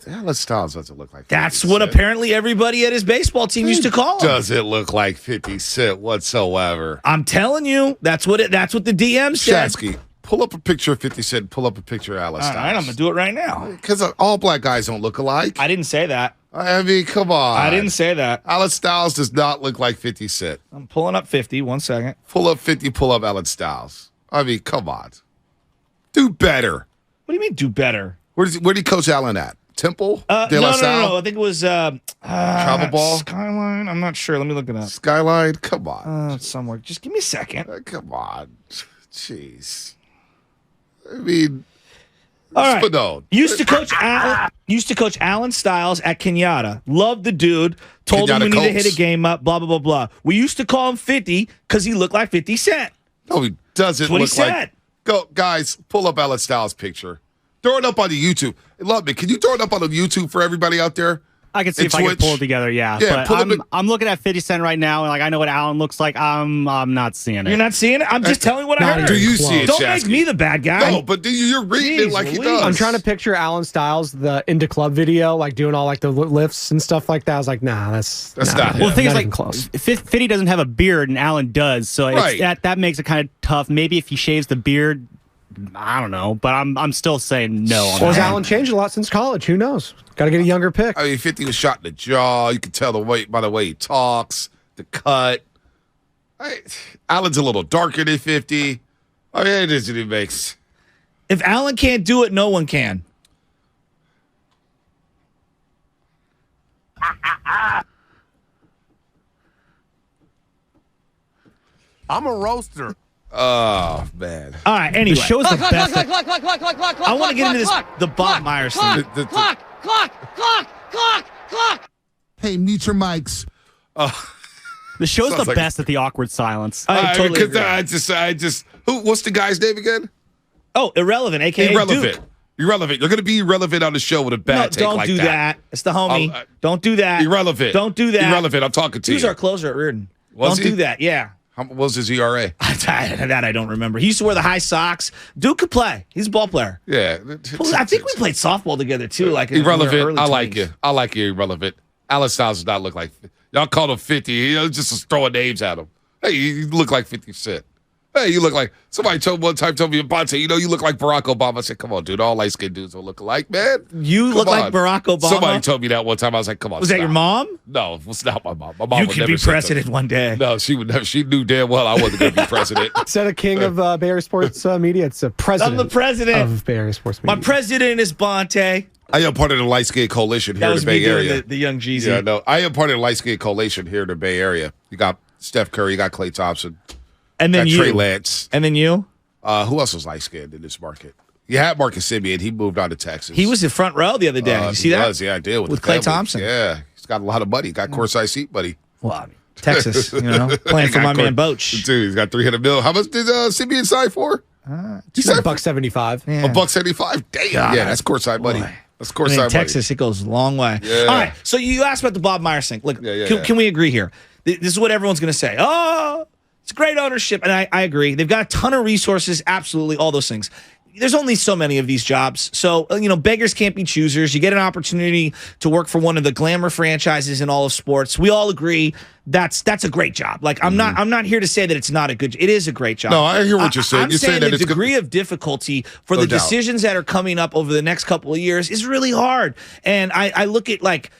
Alan Styles doesn't look like 50 That's Cent. what apparently everybody at his baseball team used to call him. Doesn't look like 50 Cent whatsoever. I'm telling you, that's what the DM said. Shatsky, pull up a picture of 50 Cent. Pull up a picture of Alan Styles. All right, I'm going to do it right now. Because all black guys don't look alike. I didn't say that. I mean, come on. I didn't say that. Alan Styles does not look like 50 Cent. I'm pulling up 50. 1 second. Pull up 50, pull up Alan Styles. I mean, come on. Do better. What do you mean do better? Where did he coach Allen at? Temple? No. I think it was Travel Ball? Skyline. I'm not sure. Let me look it up. Skyline? Come on. Somewhere. Just give me a second. Come on. Jeez. I mean, all right. Spadone. Used to coach Alan Styles at Kenyatta. Loved the dude. Told him we need to hit a game up. Blah blah blah blah. We used to call him 50 because he looked like 50 Cent. No, he doesn't. That's what look he said. Like, go, guys. Pull up Alan Styles' picture. Throw it up on the YouTube. Love me. Can you throw it up on the YouTube for everybody out there? I can see if I can pull it together, yeah. But I'm looking at 50 Cent right now, and like I know what Alan looks like. I'm not seeing it. You're not seeing it? I'm just telling you what I heard. Do you see it, Don't Shasky? make me the bad guy. No, but you're reading it like he does. I'm trying to picture Alan Styles, the Into Club video, like doing all like the lifts and stuff like that. I was like, nah, that's not Well, the thing is, like, close. 50 doesn't have a beard, and Alan does, so Right. that makes it kind of tough. Maybe if he shaves the beard, I don't know, but I'm still saying no on Well, has that. Alan changed a lot since college? Who knows? Got to get a younger pick. I mean, 50 was shot in the jaw. You can tell by the way he talks, the cut. Allen's a little darker than 50. I mean, it doesn't even make sense. If Alan can't do it, no one can. I'm a roaster. Oh, man. All right, anyway. The show's the best. I want to get into this, the Bob Myers thing. Hey, mute your mics. The show's Sounds the like- best at the awkward silence. I totally because agree. I just, what's the guy's name again? Oh, Irrelevant, a.k.a. Irrelevant. Duke. Irrelevant. You're going to be irrelevant on the show with a No, bad take don't like do that. It's the homie. Don't do that. Irrelevant. Don't do that. Irrelevant. I'm talking to He was you. our closer at Reardon. Was don't he? do that. Yeah. How was his ERA? That I don't remember. He used to wear the high socks. Duke could play. He's a ball player. Yeah. I think we played softball together, too. Like in our Irrelevant. early I like 20s. you. I like you, Irrelevant. Alan Styles does not look like. Y'all called him 50. You just throwing names at him. Hey, you look like 50 Cent. Hey, you look like somebody told me Bonte, you look like Barack Obama. I said, come on, dude. All light skinned dudes don't look alike, man. You Come look like on. Barack Obama? Somebody told me that one time. I was like, come on. Was that your mom? No, it was not my mom. My mom You would could never be say that. president one day. No, she would never. She knew damn well I wasn't going to be president. Instead of king of Bay Area Sports Media, it's a president. I'm the president of Bay Area Sports Media. My president is Bonte. I am part of the light skinned coalition here That in was the Bay me doing Area. the young Jeezy. Yeah, no, I am part of the light skinned coalition here in the Bay Area. You got Steph Curry, you got Klay Thompson, And then got you. Trey Lance. And then you. Who else was light skinned in this market? You had Marcus Simeon. He moved on to Texas. He was in front row the other day. You see he that? Was, yeah, I did. With the Klay family. Thompson. Yeah, he's got a lot of money. Got courtside seat, buddy. Well, I mean, Texas, playing for my man Boach. Dude, he's got $300 million. How much did Simeon sign for? He's like $1.75. Yeah. $1.75. Damn. God. Yeah, that's courtside money. Boy. That's I mean, courtside in money. Texas, it goes a long way. Yeah. All right, so you asked about the Bob Myers thing. Look, can we agree here? This is what everyone's going to say. Oh, it's great ownership, and I agree. They've got a ton of resources, absolutely, all those things. There's only so many of these jobs. So, beggars can't be choosers. You get an opportunity to work for one of the glamour franchises in all of sports. We all agree that's a great job. Like, I'm not here to say that it's not a good job. It is a great job. No, I hear what you're saying. I'm You're saying the that it's degree of difficulty for the doubt. decisions that are coming up over the next couple of years is really hard. And I look at, like,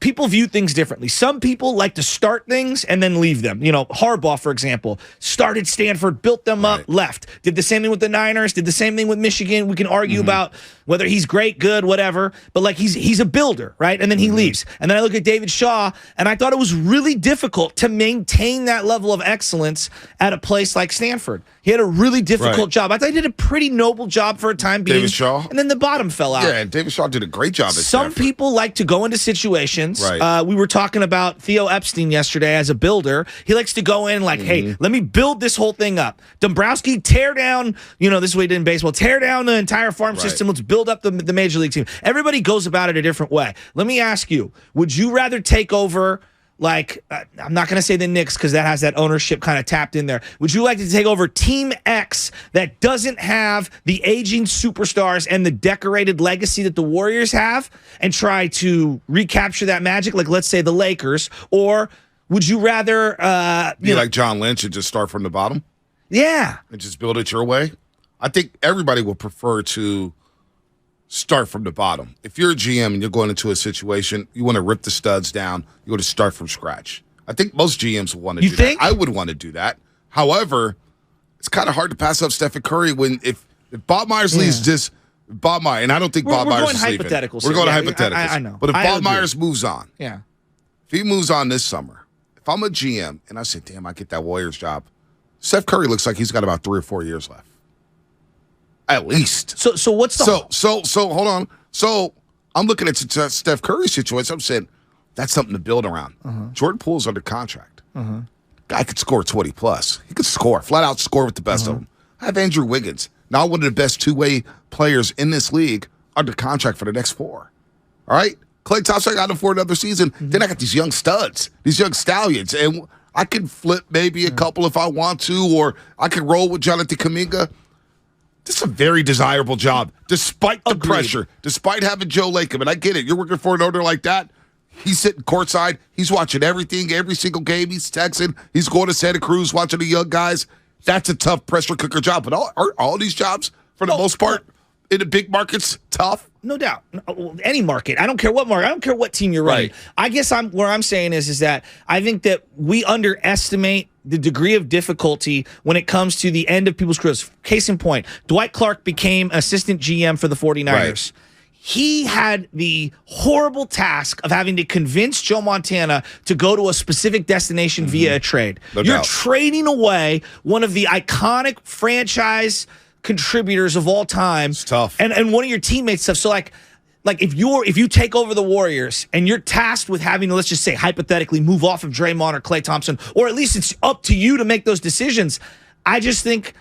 people view things differently. Some people like to start things and then leave them. Harbaugh, for example, started Stanford, built them up, left. Did the same thing with the Niners, did the same thing with Michigan. We can argue about whether he's great, good, whatever. But, like, he's a builder, right? And then he leaves. And then I look at David Shaw, and I thought it was really difficult to maintain that level of excellence at a place like Stanford. He had a really difficult job. I thought he did a pretty noble job for a time being. David Shaw? And then the bottom fell out. Yeah, and David Shaw did a great job at Some Stanford. people like to go into situations. Right. We were talking about Theo Epstein yesterday as a builder. He likes to go in like, hey, let me build this whole thing up. Dombrowski, tear down, this is what he did in baseball, tear down the entire farm system. Let's build up the major league team. Everybody goes about it a different way. Let me ask you, would you rather take over like, I'm not going to say the Knicks because that has that ownership kind of tapped in there. Would you like to take over Team X that doesn't have the aging superstars and the decorated legacy that the Warriors have and try to recapture that magic, like let's say the Lakers? Or would you rather be like John Lynch and just start from the bottom? Yeah. And just build it your way? I think everybody will prefer to start from the bottom. If you're a GM and you're going into a situation, you want to rip the studs down, you want to start from scratch. I think most GMs will want to do that. I would want to do that. However, it's kind of hard to pass up Stephen Curry when if Bob Myers leaves just Bob Myers, and I don't think Bob Myers is leaving. We're going hypotheticals. I know. But if Bob Myers moves on, if he moves on this summer, if I'm a GM and I say, damn, I get that Warriors job, Steph Curry looks like he's got about 3 or 4 years left. At least. So what's the so hold on. So I'm looking at Steph Curry's situation. I'm saying that's something to build around. Jordan Poole's under contract. Guy could score 20 plus. He could score, flat out score with the best of them. I have Andrew Wiggins, now one of the best two-way players in this league, under contract for the next 4. All right? Klay Thompson, I got him for another season. Then I got these young studs, these young stallions, and I can flip maybe a couple if I want to, or I can roll with Jonathan Kuminga. This is a very desirable job, despite the pressure, despite having Joe Lacob. And I get it. You're working for an owner like that. He's sitting courtside. He's watching everything, every single game. He's texting. He's going to Santa Cruz, watching the young guys. That's a tough pressure cooker job. But are all these jobs, for the most part, in the big markets, tough? No doubt. Any market. I don't care what market. I don't care what team you're running. Right. I guess where I'm saying is that I think that we underestimate the degree of difficulty when it comes to the end of people's careers. Case in point, Dwight Clark became assistant GM for the 49ers. Right. He had the horrible task of having to convince Joe Montana to go to a specific destination via a trade. You're trading away one of the iconic franchise contributors of all time. It's tough. And one of your teammates stuff. So like if you take over the Warriors and you're tasked with having to, let's just say hypothetically, move off of Draymond or Klay Thompson, or at least it's up to you to make those decisions, I just think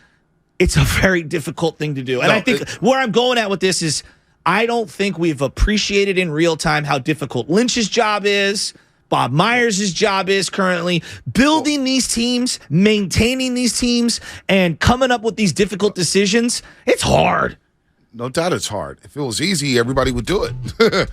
it's a very difficult thing to do. And I think where I'm going at with this is I don't think we've appreciated in real time how difficult Lynch's job is, Bob Myers' job is currently, building these teams, maintaining these teams, and coming up with these difficult decisions. It's hard. No doubt it's hard. If it was easy, everybody would do it.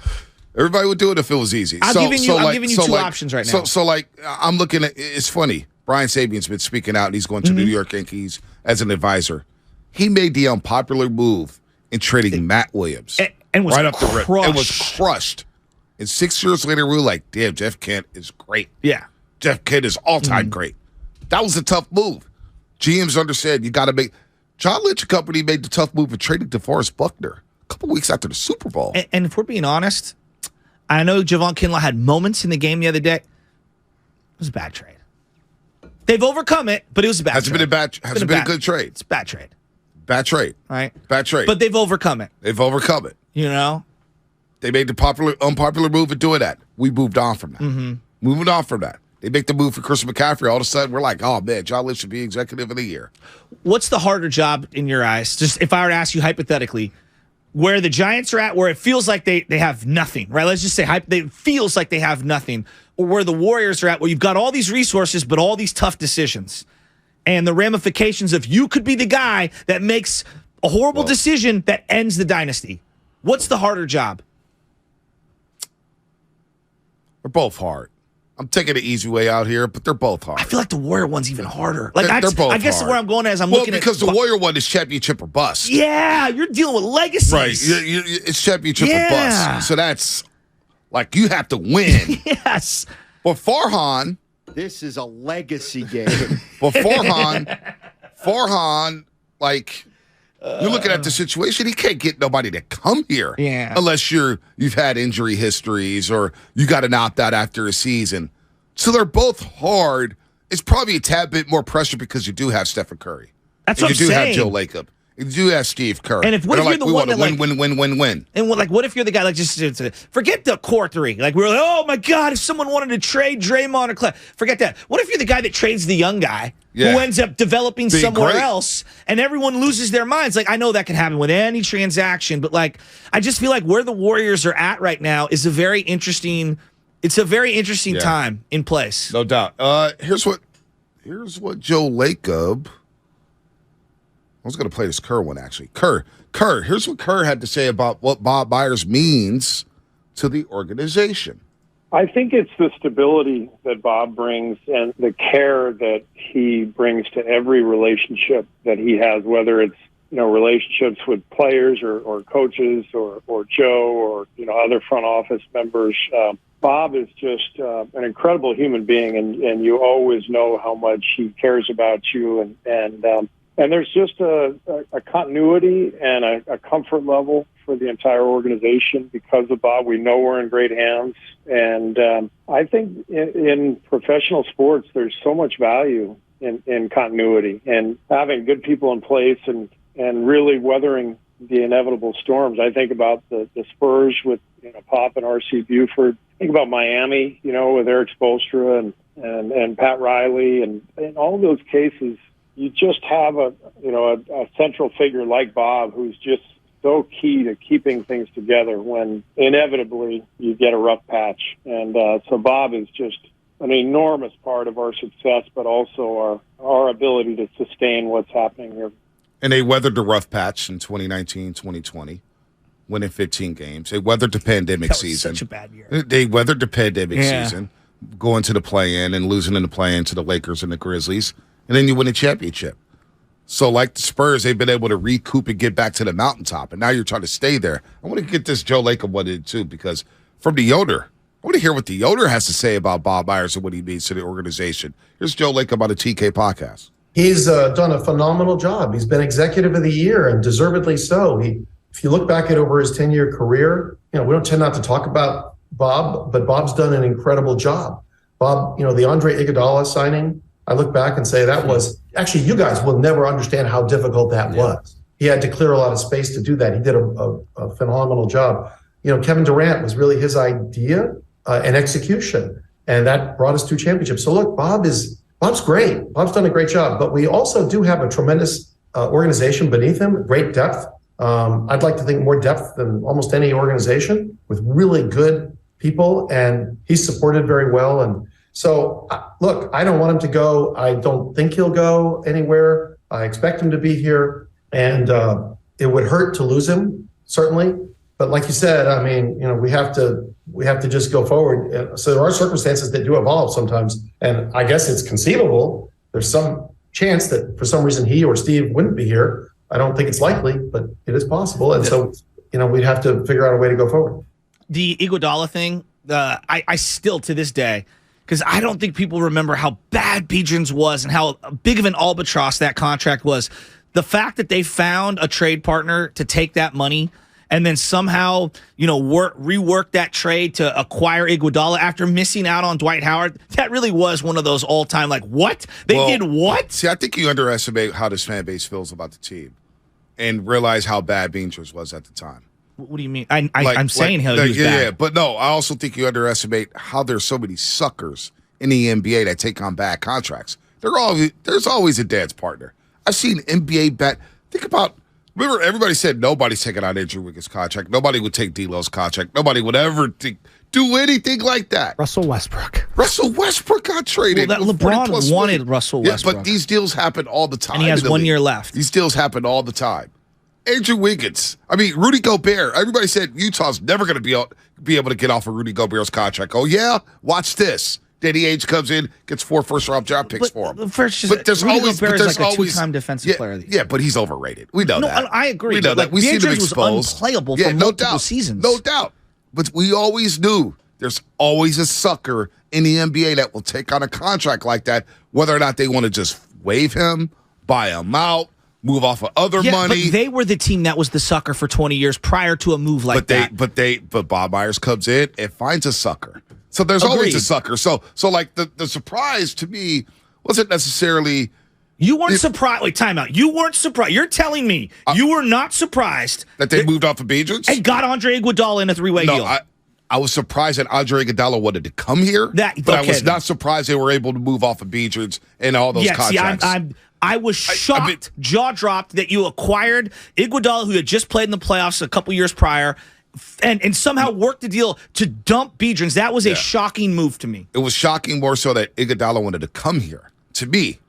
Everybody would do it if it was easy. I'm giving you two options right now. So I'm looking at, it's funny. Brian Sabian's been speaking out, and he's going to the New York Yankees as an advisor. He made the unpopular move in trading Matt Williams. And was right up the crushed. rip. And was crushed. And 6 years later, we were like, damn, Jeff Kent is great. Yeah. Jeff Kent is all-time great. That was a tough move. GMs understand you got to make. John Lynch and company made the tough move of trading DeForest Buckner a couple weeks after the Super Bowl. And if we're being honest, I know Javon Kinlaw had moments in the game the other day. It was a bad trade. They've overcome it, but it was a bad trade. Hasn't been a good trade. It's a bad trade. Bad trade. Right? Bad trade. But they've overcome it. They've overcome it. You know? They made the unpopular move of doing that. We moved on from that. Moving on from that. They make the move for Chris McCaffrey. All of a sudden, we're like, oh, man, John Lynch should be executive of the year. What's the harder job in your eyes? Just if I were to ask you hypothetically, where the Giants are at, where it feels like they have nothing, right? Let's just say it feels like they have nothing. Or where the Warriors are at, where you've got all these resources, but all these tough decisions. And the ramifications of you could be the guy that makes a horrible decision that ends the dynasty. What's the harder job? They're both hard. I'm taking the easy way out here, but they're both hard. I feel like the Warrior one's even harder. Like they're both I guess hard. where I'm going as I'm looking at because the Warrior one is championship or bust. Yeah, you're dealing with legacies. Right. It's championship or bust. So that's like you have to win. Yes. But Farhan, this is a legacy game. But Farhan, like you're looking at the situation. He can't get nobody to come here, unless you've had injury histories or you got an opt out after a season. So they're both hard. It's probably a tad bit more pressure because you do have Stephen Curry. That's what I'm saying. You do have Joe Lacob. You do have Steve Kerr. And what if you're the one that win. And what if you're the guy like just forget the core three? Like we're like, oh my God, if someone wanted to trade Draymond or Clay, forget that. What if you're the guy that trades the young guy who ends up developing somewhere else, and everyone loses their minds? Like I know that can happen with any transaction, but like I just feel like where the Warriors are at right now is a very interesting. It's a very interesting time in place. No doubt. Here's what Joe Lacob. I was going to play this Kerr one, actually. Kerr. Here's what Kerr had to say about what Bob Myers means to the organization. I think it's the stability that Bob brings and the care that he brings to every relationship that he has, whether it's relationships with players or coaches or Joe or other front office members. Bob is just an incredible human being, and you always know how much he cares about you, and there's just a continuity and a comfort level for the entire organization because of Bob. We know we're in great hands, and I think in professional sports there's so much value in continuity and having good people in place and really weathering the inevitable storms. I think about the Spurs with Pop and R.C. Buford. Think about Miami, with Eric Spoelstra and Pat Riley, and in all those cases, you just have a central figure like Bob who's just so key to keeping things together when inevitably you get a rough patch. And so Bob is just an enormous part of our success, but also our ability to sustain what's happening here. And they weathered the rough patch in 2019, 2020, winning 15 games. They weathered the pandemic season. Such a bad year. They weathered the pandemic season, going to the play-in and losing in the play-in to the Lakers and the Grizzlies. And then you win a championship. So like the Spurs, they've been able to recoup and get back to the mountaintop. And now you're trying to stay there. I want to get this Joe Lacob one in too, because from the owner, I want to hear what the owner has to say about Bob Myers and what he means to the organization. Here's Joe Lacob on the TK podcast. He's done a phenomenal job. He's been executive of the year, and deservedly so. If you look back at over his 10-year career, we don't tend not to talk about Bob, but Bob's done an incredible job. Bob, the Andre Iguodala signing, I look back and say that was actually, you guys will never understand how difficult that was. He had to clear a lot of space to do that. He did a phenomenal job. Kevin Durant was really his idea and execution, and that brought us to championships. So look, Bob's great. Bob's done a great job, but we also do have a tremendous organization beneath him, great depth. I'd like to think more depth than almost any organization with really good people, and he's supported very well. And so, look, I don't want him to go. I don't think he'll go anywhere. I expect him to be here, and it would hurt to lose him, certainly. But like you said, I mean, we have to just go forward. So there are circumstances that do evolve sometimes, and I guess it's conceivable. There's some chance that for some reason he or Steve wouldn't be here. I don't think it's likely, but it is possible. And so, we'd have to figure out a way to go forward. The Iguodala thing, I still to this day, because I don't think people remember how bad Biedrins was and how big of an albatross that contract was. The fact that they found a trade partner to take that money and then somehow, rework that trade to acquire Iguodala after missing out on Dwight Howard, that really was one of those all-time, what? They did what? See, I think you underestimate how this fan base feels about the team and realize how bad Biedrins was at the time. What do you mean? I'm saying he was bad. Yeah, but no, I also think you underestimate how there's so many suckers in the NBA that take on bad contracts. There's always a dance partner. I've seen NBA bet. Think about, remember everybody said nobody's taking on Andrew Wiggins' contract. Nobody would take D'Lo's contract. Nobody would ever do anything like that. Russell Westbrook got traded. Well, LeBron wanted Russell Westbrook. Yeah, but these deals happen all the time. And he has 1 year left. These deals happen all the time. Andrew Wiggins. I mean, Rudy Gobert. Everybody said Utah's never going to be able to get off of Rudy Gobert's contract. Oh, yeah? Watch this. Danny Ainge comes in, gets 4 first-round draft picks for him. But there's Rudy always, Gobert is like a two-time defensive player. Yeah, but he's overrated. We know that. I agree. We know that. We see him exposed. Was unplayable for multiple seasons. No doubt. But we always knew there's always a sucker in the NBA that will take on a contract like that, whether or not they want to just waive him, buy him out, move off of other money. But they were the team that was the sucker for 20 years prior to a move like that. But Bob Myers comes in and finds a sucker. So there's always a sucker. So like the surprise to me wasn't necessarily. You weren't surprised. Wait, time out. You weren't surprised. You're telling me you were not surprised that they moved off of Biedrins and got Andre Iguodala in a 3-way deal. I was surprised that Andre Iguodala wanted to come here, but I was not surprised they were able to move off of Biedrins and all those contracts. I was shocked, jaw dropped, that you acquired Iguodala, who had just played in the playoffs a couple years prior, and somehow worked the deal to dump Biedrins. That was a shocking move to me. It was shocking more so that Iguodala wanted to come here. To me,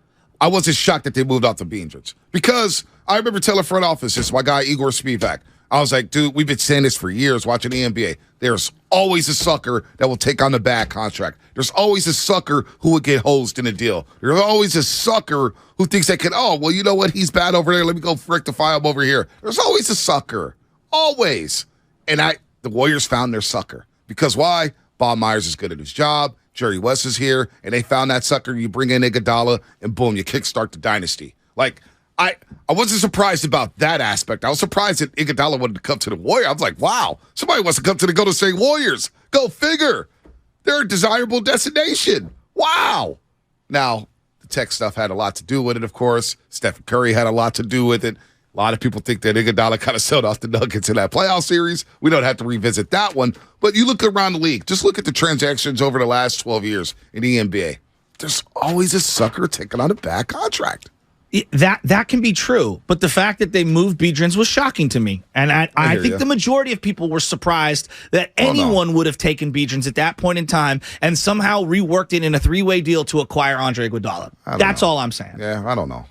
I wasn't shocked that they moved off the Biedrins because I remember telling front office, this my guy Igor Spivak. I was like, dude, we've been saying this for years watching the NBA. There's always a sucker that will take on the bad contract. There's always a sucker who would get hosed in a deal. There's always a sucker who thinks they can, oh, well, you know what? He's bad over there. Let me go rectify him over here. There's always a sucker. Always. And the Warriors found their sucker. Because why? Bob Myers is good at his job. Jerry West is here. And they found that sucker. You bring in Iguodala, and boom, you kickstart the dynasty. Like, I wasn't surprised about that aspect. I was surprised that Iguodala wanted to come to the Warriors. I was like, wow, somebody wants to come to the Golden State Warriors. Go figure. They're a desirable destination. Wow. Now, the tech stuff had a lot to do with it, of course. Stephen Curry had a lot to do with it. A lot of people think that Iguodala kind of sold off the Nuggets in that playoff series. We don't have to revisit that one. But you look around the league. Just look at the transactions over the last 12 years in the NBA. There's always a sucker taking on a bad contract. That can be true, but the fact that they moved Biedrins was shocking to me, and I think the majority of people were surprised that anyone would have taken Biedrins at that point in time and somehow reworked it in a three-way deal to acquire Andre Iguodala. That's all I'm saying. Yeah, I don't know.